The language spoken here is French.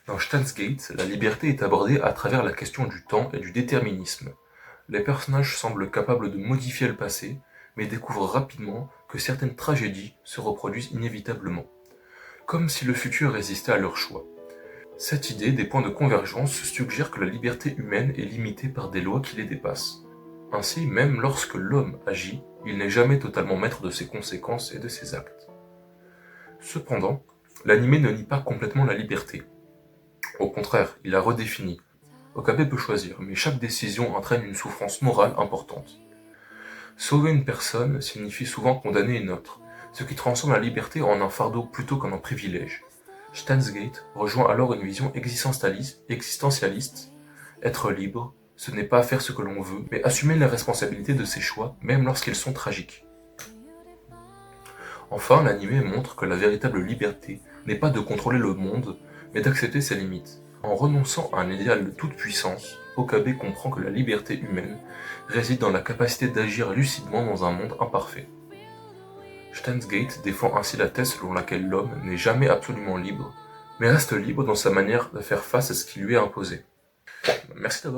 Dans Steins Gate, la liberté est abordée à travers la question du temps et du déterminisme. Les personnages semblent capables de modifier le passé, mais découvrent rapidement que certaines tragédies se reproduisent inévitablement, comme si le futur résistait à leur choix. Cette idée des points de convergence suggère que la liberté humaine est limitée par des lois qui les dépassent. Ainsi, même lorsque l'homme agit, il n'est jamais totalement maître de ses conséquences et de ses actes. Cependant, l'anime ne nie pas complètement la liberté. Au contraire, il la redéfinit. Okabe peut choisir, mais chaque décision entraîne une souffrance morale importante. Sauver une personne signifie souvent condamner une autre, ce qui transforme la liberté en un fardeau plutôt qu'en un privilège. Steins Gate rejoint alors une vision existentialiste. Être libre, ce n'est pas faire ce que l'on veut, mais assumer les responsabilités de ses choix, même lorsqu'ils sont tragiques. Enfin, l'anime montre que la véritable liberté n'est pas de contrôler le monde, mais d'accepter ses limites. En renonçant à un idéal de toute puissance, Okabe comprend que la liberté humaine réside dans la capacité d'agir lucidement dans un monde imparfait. Steins Gate défend ainsi la thèse selon laquelle l'homme n'est jamais absolument libre, mais reste libre dans sa manière de faire face à ce qui lui est imposé. Merci d'avoir